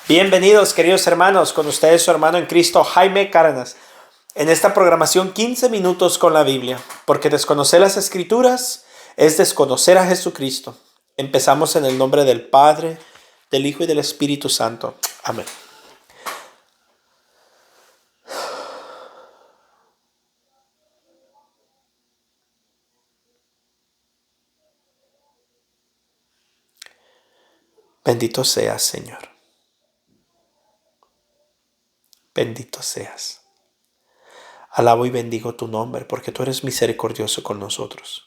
Bienvenidos, queridos hermanos, con ustedes su hermano en Cristo, Jaime Cárdenas, en esta programación 15 minutos con la Biblia, porque desconocer las Escrituras es desconocer a Jesucristo. Empezamos en el nombre del Padre, del Hijo y del Espíritu Santo. Amén. Bendito seas, Señor. Bendito seas. Alabo y bendigo tu nombre, porque tú eres misericordioso con nosotros.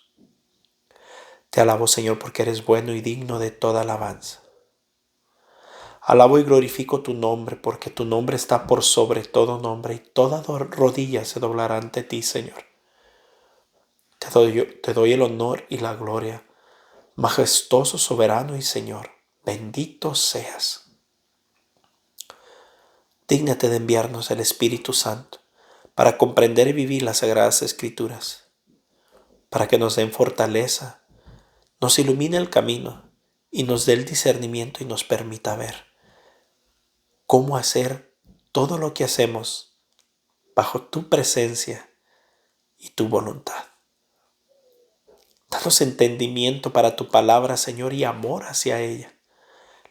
Te alabo, Señor, porque eres bueno y digno de toda alabanza. Alabo y glorifico tu nombre, porque tu nombre está por sobre todo nombre, y toda rodilla se doblará ante ti, Señor. Te doy el honor y la gloria, majestuoso, soberano y Señor. Bendito seas. Dígnate de enviarnos el Espíritu Santo para comprender y vivir las Sagradas Escrituras, para que nos den fortaleza, nos ilumine el camino y nos dé el discernimiento y nos permita ver cómo hacer todo lo que hacemos bajo tu presencia y tu voluntad. Danos entendimiento para tu palabra, Señor, y amor hacia ella.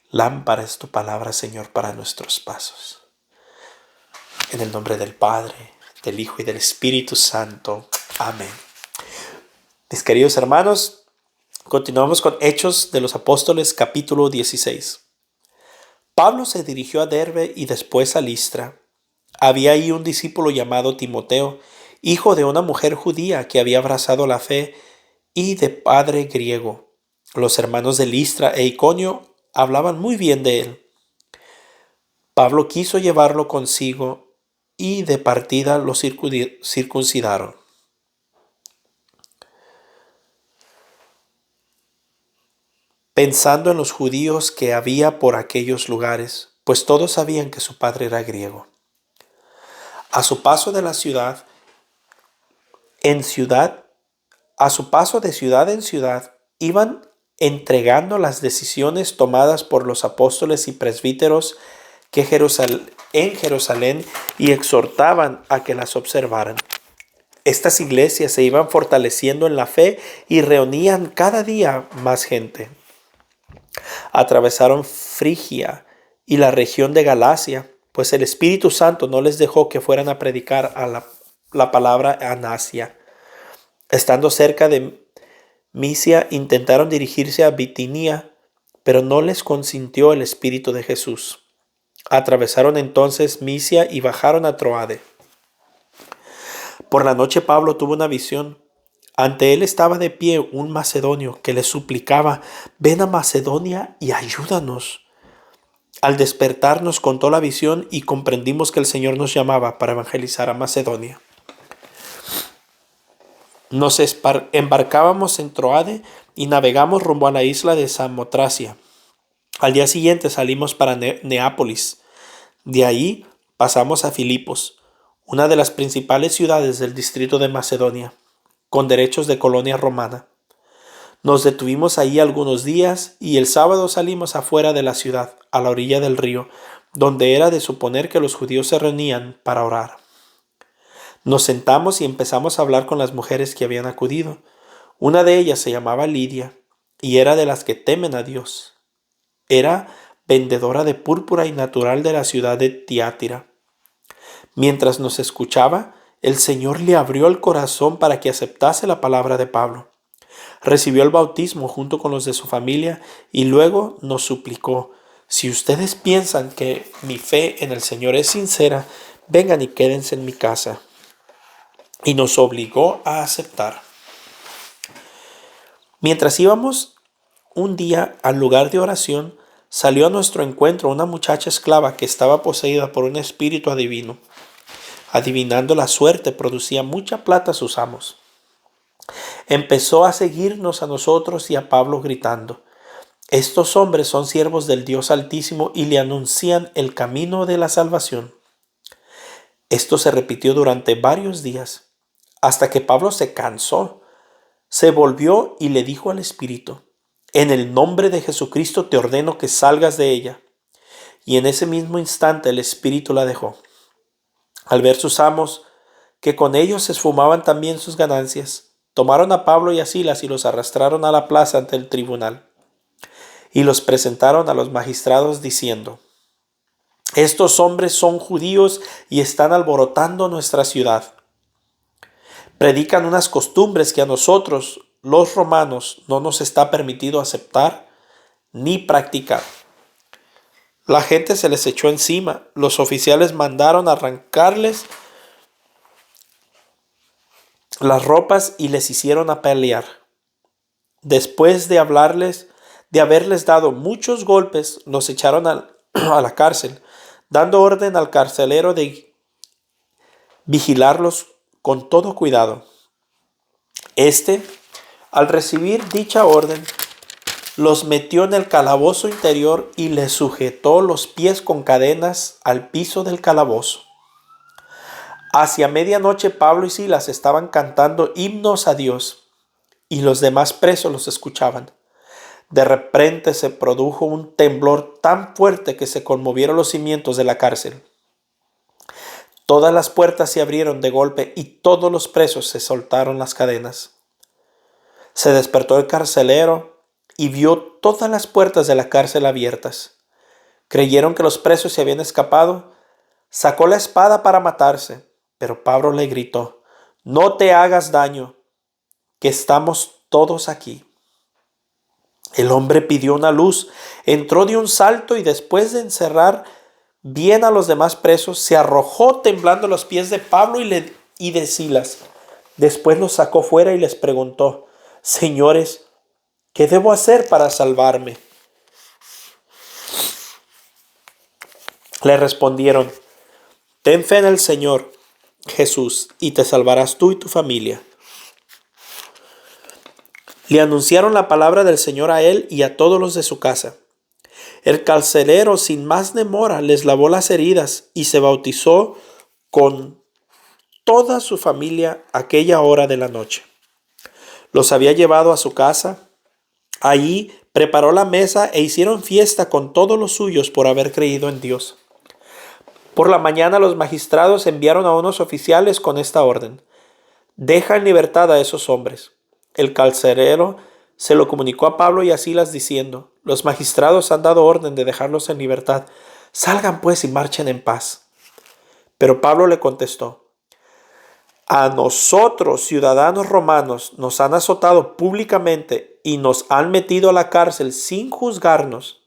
Lámpara es tu palabra, Señor, para nuestros pasos. En el nombre del Padre, del Hijo y del Espíritu Santo. Amén. Mis queridos hermanos, continuamos con Hechos de los Apóstoles, capítulo 16. Pablo se dirigió a Derbe y después a Listra. Había ahí un discípulo llamado Timoteo, hijo de una mujer judía que había abrazado la fe y de padre griego. Los hermanos de Listra e Iconio hablaban muy bien de él. Pablo quiso llevarlo consigo y de partida lo circuncidaron. Pensando en los judíos que había por aquellos lugares, pues todos sabían que su padre era griego. A su paso de ciudad en ciudad, iban entregando las decisiones tomadas por los apóstoles y presbíteros en Jerusalén y exhortaban a que las observaran. Estas iglesias se iban fortaleciendo en la fe y reunían cada día más gente. Atravesaron Frigia y la región de Galacia, pues el Espíritu Santo no les dejó que fueran a predicar la palabra en Asia. Estando cerca de Misia, intentaron dirigirse a Bitinia, pero no les consintió el Espíritu de Jesús. Atravesaron entonces Misia y bajaron a Troade. Por la noche Pablo tuvo una visión. Ante él estaba de pie un macedonio que le suplicaba: ven a Macedonia y ayúdanos. Al despertar nos contó la visión y comprendimos que el Señor nos llamaba para evangelizar a Macedonia. Nos embarcábamos en Troade y navegamos rumbo a la isla de Samotracia. Al día siguiente salimos para Neápolis. De ahí pasamos a Filipos, una de las principales ciudades del distrito de Macedonia, con derechos de colonia romana. Nos detuvimos ahí algunos días y el sábado salimos afuera de la ciudad, a la orilla del río, donde era de suponer que los judíos se reunían para orar. Nos sentamos y empezamos a hablar con las mujeres que habían acudido. Una de ellas se llamaba Lidia y era de las que temen a Dios. Era vendedora de púrpura y natural de la ciudad de Tiatira. Mientras nos escuchaba, el Señor le abrió el corazón para que aceptase la palabra de Pablo. Recibió el bautismo junto con los de su familia y luego nos suplicó: si ustedes piensan que mi fe en el Señor es sincera, vengan y quédense en mi casa. Y nos obligó a aceptar. Mientras íbamos un día al lugar de oración, salió a nuestro encuentro una muchacha esclava que estaba poseída por un espíritu adivino. Adivinando la suerte, producía mucha plata a sus amos. Empezó a seguirnos a nosotros y a Pablo gritando: estos hombres son siervos del Dios Altísimo y le anuncian el camino de la salvación. Esto se repitió durante varios días, hasta que Pablo se cansó. Se volvió y le dijo al espíritu: en el nombre de Jesucristo te ordeno que salgas de ella. y en ese mismo instante el espíritu la dejó. Al ver sus amos que con ellos se esfumaban también sus ganancias, tomaron a Pablo y a Silas y los arrastraron a la plaza ante el tribunal, y los presentaron a los magistrados diciendo: estos hombres son judíos y están alborotando nuestra ciudad. Predican unas costumbres que a nosotros, los romanos, no nos está permitido aceptar ni practicar. La gente se les echó encima. Los oficiales mandaron arrancarles las ropas y les hicieron apalear. Después de haberles dado muchos golpes, los echaron a la cárcel, dando orden al carcelero de vigilarlos con todo cuidado. Al recibir dicha orden, los metió en el calabozo interior y les sujetó los pies con cadenas al piso del calabozo. Hacia medianoche Pablo y Silas estaban cantando himnos a Dios, y los demás presos los escuchaban. De repente se produjo un temblor tan fuerte que se conmovieron los cimientos de la cárcel. Todas las puertas se abrieron de golpe y todos los presos se soltaron las cadenas. Se despertó el carcelero y vio todas las puertas de la cárcel abiertas. Creyeron que los presos se habían escapado. Sacó la espada para matarse, pero Pablo le gritó: no te hagas daño, que estamos todos aquí. El hombre pidió una luz, entró de un salto y después de encerrar bien a los demás presos, se arrojó temblando a los pies de Pablo y de Silas. Después los sacó fuera y les preguntó: señores, ¿qué debo hacer para salvarme? Le respondieron: ten fe en el Señor Jesús y te salvarás tú y tu familia. Le anunciaron la palabra del Señor a él y a todos los de su casa. El carcelero, sin más demora, les lavó las heridas y se bautizó con toda su familia aquella hora de la noche. Los había llevado a su casa. Allí preparó la mesa e hicieron fiesta con todos los suyos por haber creído en Dios. Por la mañana los magistrados enviaron a unos oficiales con esta orden: deja en libertad a esos hombres. El carcelero se lo comunicó a Pablo y a Silas diciendo: los magistrados han dado orden de dejarlos en libertad. Salgan pues y marchen en paz. Pero Pablo le contestó: a nosotros, ciudadanos romanos, nos han azotado públicamente y nos han metido a la cárcel sin juzgarnos,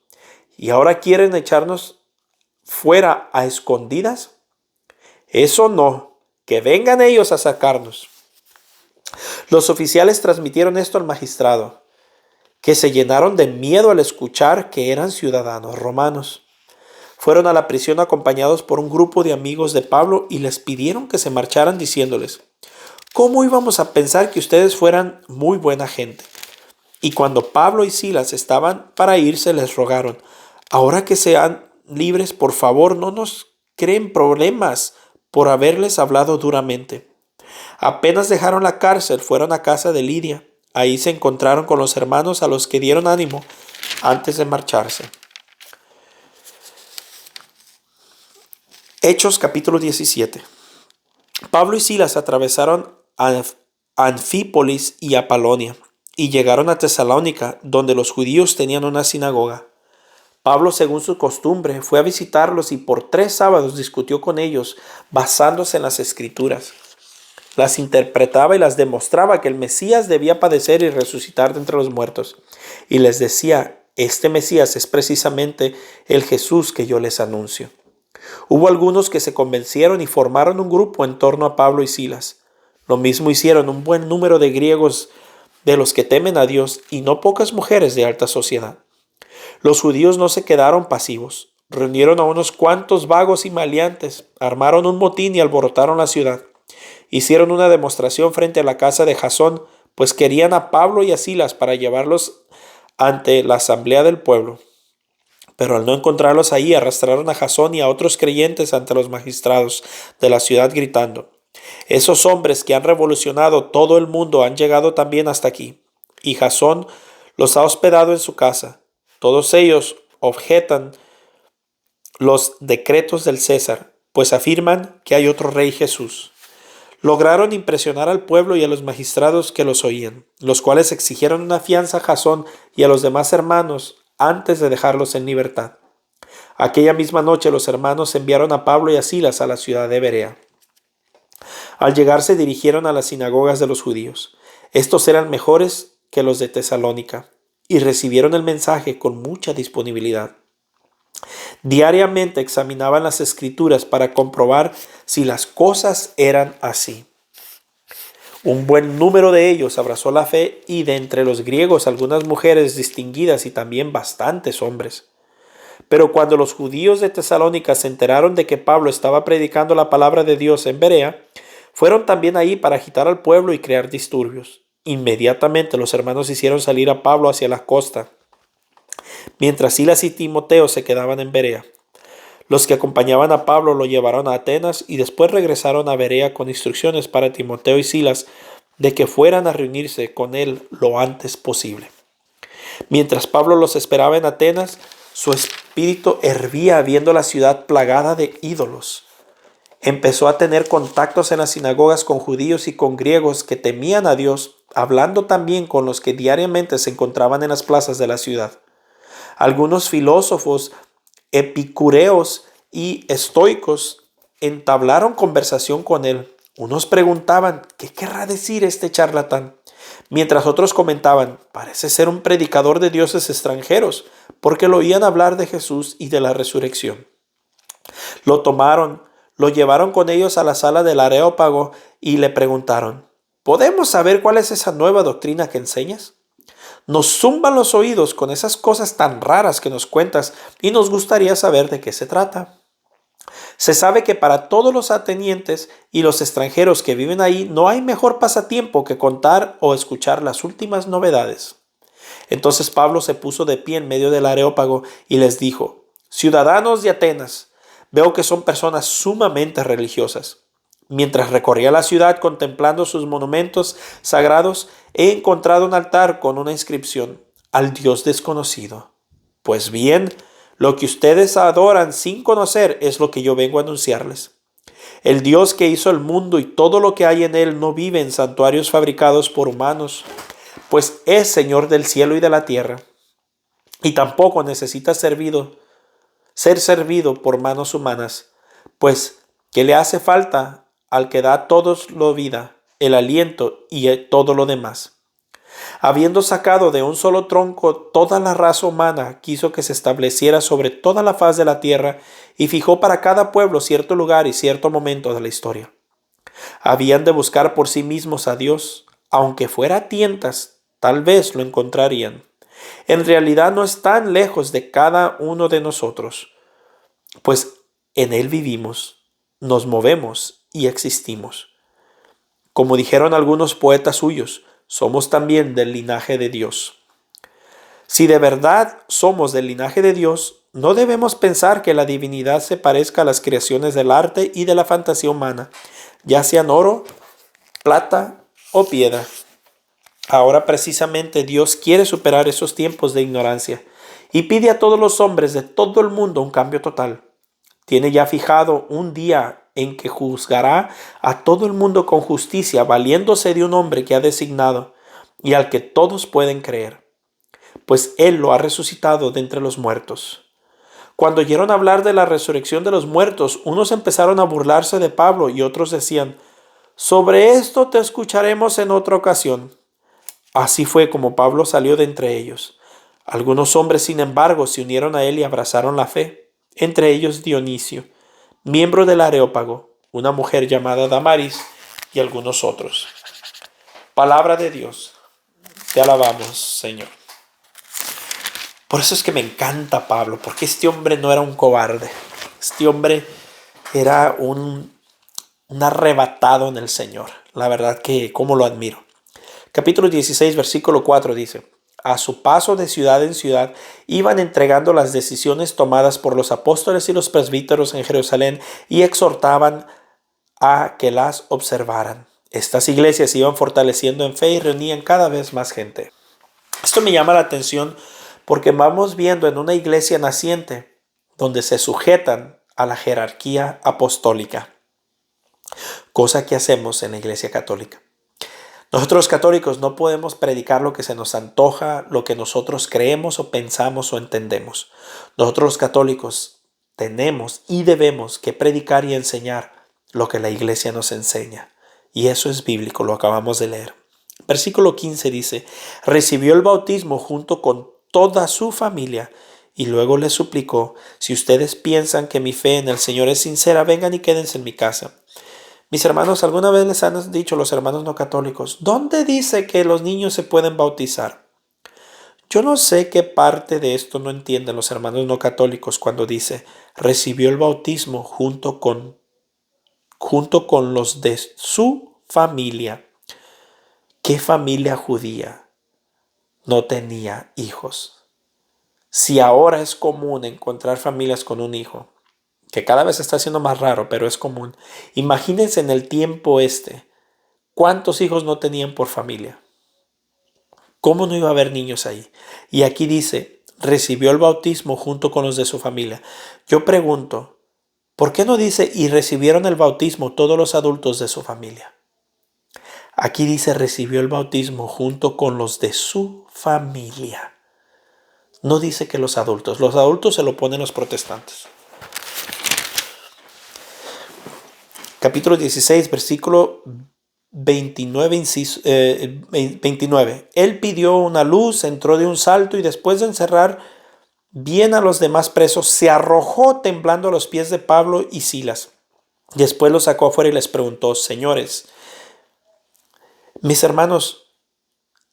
y ahora quieren echarnos fuera a escondidas. Eso no, que vengan ellos a sacarnos. Los oficiales transmitieron esto al magistrado, que se llenaron de miedo al escuchar que eran ciudadanos romanos. Fueron a la prisión acompañados por un grupo de amigos de Pablo y les pidieron que se marcharan diciéndoles: ¿cómo íbamos a pensar que ustedes fueran muy buena gente? Y cuando Pablo y Silas estaban para irse, les rogaron: ahora que sean libres, por favor, no nos creen problemas por haberles hablado duramente. Apenas dejaron la cárcel, fueron a casa de Lidia. Ahí se encontraron con los hermanos a los que dieron ánimo antes de marcharse. Hechos capítulo 17. Pablo y Silas atravesaron a Anfípolis y a Apolonia y llegaron a Tesalónica, donde los judíos tenían una sinagoga. Pablo, según su costumbre, fue a visitarlos y por 3 sábados discutió con ellos, basándose en las Escrituras. Las interpretaba y las demostraba que el Mesías debía padecer y resucitar de entre los muertos. Y les decía: este Mesías es precisamente el Jesús que yo les anuncio. Hubo algunos que se convencieron y formaron un grupo en torno a Pablo y Silas. Lo mismo hicieron un buen número de griegos de los que temen a Dios y no pocas mujeres de alta sociedad. Los judíos no se quedaron pasivos. Reunieron a unos cuantos vagos y maleantes, armaron un motín y alborotaron la ciudad. Hicieron una demostración frente a la casa de Jasón, pues querían a Pablo y a Silas para llevarlos ante la asamblea del pueblo. Pero al no encontrarlos ahí, arrastraron a Jasón y a otros creyentes ante los magistrados de la ciudad gritando: esos hombres que han revolucionado todo el mundo han llegado también hasta aquí, y Jasón los ha hospedado en su casa. Todos ellos objetan los decretos del César, pues afirman que hay otro rey Jesús. Lograron impresionar al pueblo y a los magistrados que los oían, los cuales exigieron una fianza a Jasón y a los demás hermanos antes de dejarlos en libertad. Aquella misma noche los hermanos enviaron a Pablo y a Silas a la ciudad de Berea. Al llegar se dirigieron a las sinagogas de los judíos. Estos eran mejores que los de Tesalónica y recibieron el mensaje con mucha disponibilidad. Diariamente examinaban las escrituras para comprobar si las cosas eran así. Un buen número de ellos abrazó la fe y de entre los griegos algunas mujeres distinguidas y también bastantes hombres. Pero cuando los judíos de Tesalónica se enteraron de que Pablo estaba predicando la palabra de Dios en Berea, fueron también ahí para agitar al pueblo y crear disturbios. Inmediatamente los hermanos hicieron salir a Pablo hacia la costa, mientras Silas y Timoteo se quedaban en Berea. Los que acompañaban a Pablo lo llevaron a Atenas y después regresaron a Berea con instrucciones para Timoteo y Silas de que fueran a reunirse con él lo antes posible. Mientras Pablo los esperaba en Atenas, su espíritu hervía viendo la ciudad plagada de ídolos. Empezó a tener contactos en las sinagogas con judíos y con griegos que temían a Dios, hablando también con los que diariamente se encontraban en las plazas de la ciudad. Algunos filósofos epicureos y estoicos entablaron conversación con él. Unos preguntaban, ¿qué querrá decir este charlatán? Mientras otros comentaban, parece ser un predicador de dioses extranjeros, porque lo oían hablar de Jesús y de la resurrección. Lo tomaron, lo llevaron con ellos a la sala del Areópago y le preguntaron, ¿podemos saber cuál es esa nueva doctrina que enseñas? Nos zumban los oídos con esas cosas tan raras que nos cuentas y nos gustaría saber de qué se trata. Se sabe que para todos los atenienses y los extranjeros que viven ahí no hay mejor pasatiempo que contar o escuchar las últimas novedades. Entonces Pablo se puso de pie en medio del Areópago y les dijo, ciudadanos de Atenas, veo que son personas sumamente religiosas. Mientras recorría la ciudad contemplando sus monumentos sagrados, he encontrado un altar con una inscripción, al Dios desconocido. Pues bien, lo que ustedes adoran sin conocer es lo que yo vengo a anunciarles. El Dios que hizo el mundo y todo lo que hay en él no vive en santuarios fabricados por humanos, pues es Señor del cielo y de la tierra, y tampoco necesita ser servido por manos humanas, pues ¿qué le hace falta al que da a todos la vida, el aliento y todo lo demás? Habiendo sacado de un solo tronco toda la raza humana, quiso que se estableciera sobre toda la faz de la tierra y fijó para cada pueblo cierto lugar y cierto momento de la historia. Habían de buscar por sí mismos a Dios, aunque fuera a tientas, tal vez lo encontrarían. En realidad no están lejos de cada uno de nosotros, pues en Él vivimos, nos movemos y existimos. Como dijeron algunos poetas suyos, somos también del linaje de Dios. Si de verdad somos del linaje de Dios, no debemos pensar que la divinidad se parezca a las creaciones del arte y de la fantasía humana, ya sean oro, plata o piedra. Ahora precisamente Dios quiere superar esos tiempos de ignorancia y pide a todos los hombres de todo el mundo un cambio total. Tiene ya fijado un día en que juzgará a todo el mundo con justicia, valiéndose de un hombre que ha designado y al que todos pueden creer, pues Él lo ha resucitado de entre los muertos. Cuando oyeron hablar de la resurrección de los muertos, unos empezaron a burlarse de Pablo y otros decían, sobre esto te escucharemos en otra ocasión. Así fue como Pablo salió de entre ellos. Algunos hombres, sin embargo, se unieron a él y abrazaron la fe, entre ellos Dionisio, miembro del Areópago, una mujer llamada Damaris y algunos otros. Palabra de Dios, te alabamos, Señor. Por eso es que me encanta Pablo, porque este hombre no era un cobarde. Este hombre era un arrebatado en el Señor. La verdad que cómo lo admiro. Capítulo 16, versículo 4 dice, a su paso de ciudad en ciudad, iban entregando las decisiones tomadas por los apóstoles y los presbíteros en Jerusalén y exhortaban a que las observaran. Estas iglesias se iban fortaleciendo en fe y reunían cada vez más gente. Esto me llama la atención porque vamos viendo en una iglesia naciente donde se sujetan a la jerarquía apostólica, cosa que hacemos en la Iglesia Católica. Nosotros los católicos no podemos predicar lo que se nos antoja, lo que nosotros creemos o pensamos o entendemos. Nosotros los católicos tenemos y debemos que predicar y enseñar lo que la Iglesia nos enseña. Y eso es bíblico, lo acabamos de leer. Versículo 15 dice, recibió el bautismo junto con toda su familia y luego le suplicó, si ustedes piensan que mi fe en el Señor es sincera, vengan y quédense en mi casa. Mis hermanos, ¿alguna vez les han dicho los hermanos no católicos, ¿dónde dice que los niños se pueden bautizar? Yo no sé qué parte de esto no entienden los hermanos no católicos cuando dice, recibió el bautismo junto con los de su familia. ¿Qué familia judía no tenía hijos? Si ahora es común encontrar familias con un hijo, que cada vez está siendo más raro, pero es común. Imagínense en el tiempo ¿cuántos hijos no tenían por familia? ¿Cómo no iba a haber niños ahí? Y aquí dice, recibió el bautismo junto con los de su familia. Yo pregunto, ¿por qué no dice y recibieron el bautismo todos los adultos de su familia? Aquí dice, recibió el bautismo junto con los de su familia. No dice que los adultos se lo ponen los protestantes. Capítulo 16, versículo 29, 29. Él pidió una luz, entró de un salto y después de encerrar bien a los demás presos, se arrojó temblando a los pies de Pablo y Silas. Después los sacó afuera y les preguntó, señores, mis hermanos,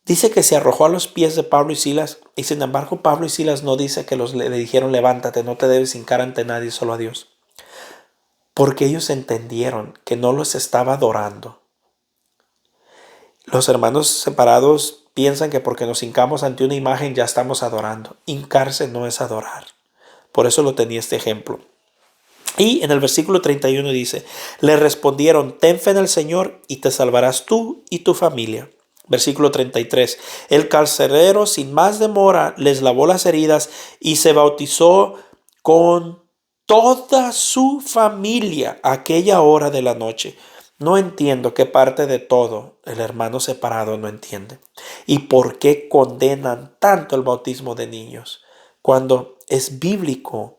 dice que se arrojó a los pies de Pablo y Silas, y sin embargo Pablo y Silas no dice que le dijeron, levántate, no te debes hincar ante nadie, solo a Dios. Porque ellos entendieron que no los estaba adorando. Los hermanos separados piensan que porque nos hincamos ante una imagen ya estamos adorando. Hincarse no es adorar. Por eso lo tenía este ejemplo. Y en el versículo 31 dice, le respondieron, ten fe en el Señor y te salvarás tú y tu familia. Versículo 33, el carcelero sin más demora les lavó las heridas y se bautizó con toda su familia a aquella hora de la noche. No entiendo qué parte de todo el hermano separado no entiende. ¿Y por qué condenan tanto el bautismo de niños cuando es bíblico?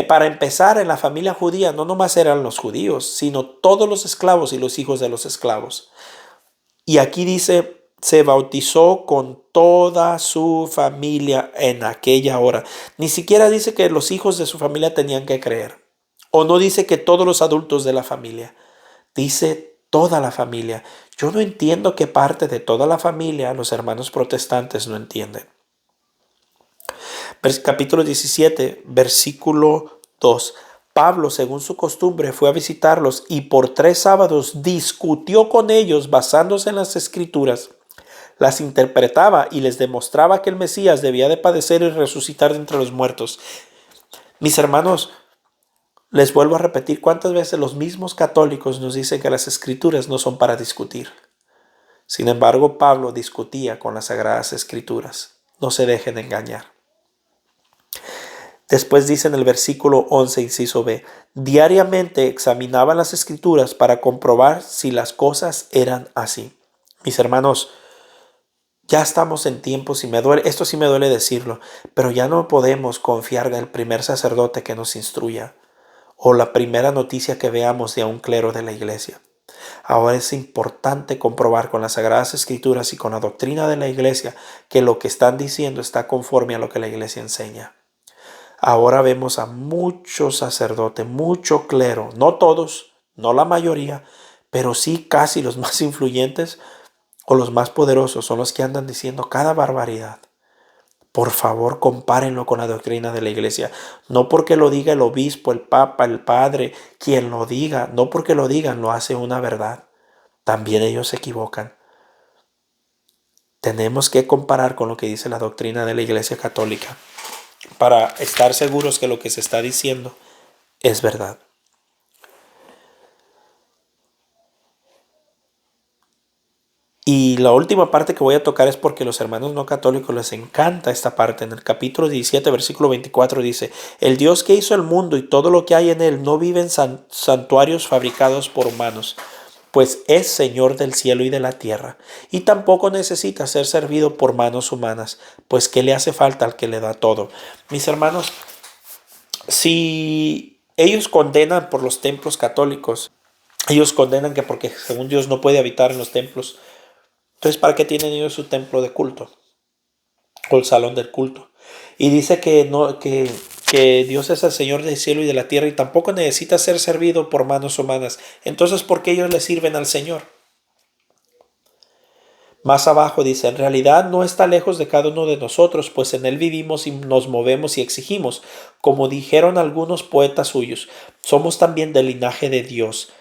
Para empezar, en la familia judía no nomás eran los judíos, sino todos los esclavos y los hijos de los esclavos. Y aquí dice, se bautizó con toda su familia en aquella hora. Ni siquiera dice que los hijos de su familia tenían que creer. O no dice que todos los adultos de la familia. Dice toda la familia. Yo no entiendo qué parte de toda la familia los hermanos protestantes no entienden. Capítulo 17, versículo 2. Pablo, según su costumbre, fue a visitarlos y por 3 sábados discutió con ellos basándose en las escrituras. Las interpretaba y les demostraba que el Mesías debía de padecer y resucitar de entre los muertos. Mis hermanos, les vuelvo a repetir cuántas veces los mismos católicos nos dicen que las escrituras no son para discutir. Sin embargo, Pablo discutía con las sagradas escrituras. No se dejen engañar. Después dice en el versículo 11, inciso B, diariamente examinaban las escrituras para comprobar si las cosas eran así. Mis hermanos, ya estamos en tiempos y esto sí me duele decirlo, pero ya no podemos confiar en el primer sacerdote que nos instruya o la primera noticia que veamos de un clero de la iglesia. Ahora es importante comprobar con las Sagradas Escrituras y con la doctrina de la iglesia que lo que están diciendo está conforme a lo que la iglesia enseña. Ahora vemos a muchos sacerdotes, mucho clero, no todos, no la mayoría, pero sí casi los más influyentes o los más poderosos son los que andan diciendo cada barbaridad. Por favor, compárenlo con la doctrina de la iglesia. No porque lo diga el obispo, el papa, el padre, quien lo diga, no porque lo digan, lo hace una verdad. También ellos se equivocan. Tenemos que comparar con lo que dice la doctrina de la Iglesia Católica para estar seguros que lo que se está diciendo es verdad. Y la última parte que voy a tocar es porque los hermanos no católicos les encanta esta parte. En el capítulo 17, versículo 24 dice, el Dios que hizo el mundo y todo lo que hay en él no vive en santuarios fabricados por humanos, pues es Señor del cielo y de la tierra, y tampoco necesita ser servido por manos humanas, pues ¿qué le hace falta al que le da todo? Mis hermanos, si ellos condenan por los templos católicos, ellos condenan que porque según Dios no puede habitar en los templos, entonces ¿para qué tienen ellos su templo de culto o el salón del culto? Y dice que no, que Dios es el Señor del cielo y de la tierra y tampoco necesita ser servido por manos humanas. Entonces, ¿por qué ellos le sirven al Señor? Más abajo dice, en realidad no está lejos de cada uno de nosotros, pues en él vivimos y nos movemos y exigimos. Como dijeron algunos poetas suyos, somos también del linaje de Dios.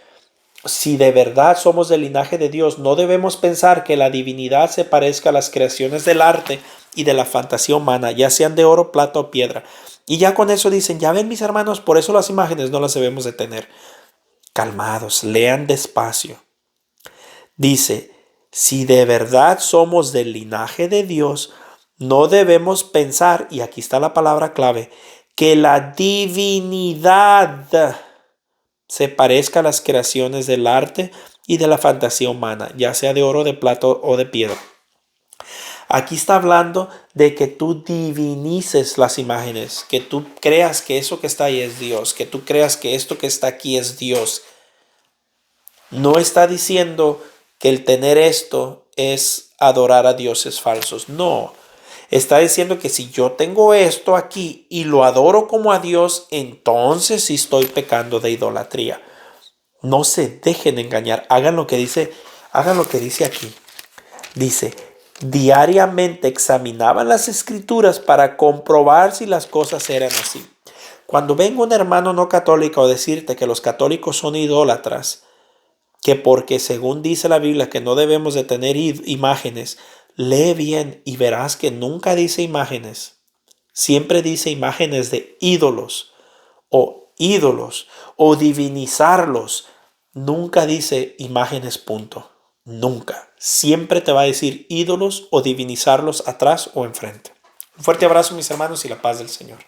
Si de verdad somos del linaje de Dios, no debemos pensar que la divinidad se parezca a las creaciones del arte y de la fantasía humana, ya sean de oro, plata o piedra. Y ya con eso dicen, ya ven mis hermanos, por eso las imágenes no las debemos de tener. Calmados, lean despacio. Dice, si de verdad somos del linaje de Dios, no debemos pensar, y aquí está la palabra clave, que la divinidad se parezca a las creaciones del arte y de la fantasía humana, ya sea de oro, de plata o de piedra. Aquí está hablando de que tú divinices las imágenes, que tú creas que eso que está ahí es Dios, que tú creas que esto que está aquí es Dios. No está diciendo que el tener esto es adorar a dioses falsos. No. Está diciendo que si yo tengo esto aquí y lo adoro como a Dios, entonces sí estoy pecando de idolatría. No se dejen engañar. Hagan lo que dice aquí. Dice, diariamente examinaban las escrituras para comprobar si las cosas eran así. Cuando venga un hermano no católico a decirte que los católicos son idólatras, que porque según dice la Biblia que no debemos de tener imágenes, lee bien y verás que nunca dice imágenes. Siempre dice imágenes de ídolos o divinizarlos. Nunca dice imágenes punto. Nunca. Siempre te va a decir ídolos o divinizarlos atrás o enfrente. Un fuerte abrazo mis hermanos y la paz del Señor.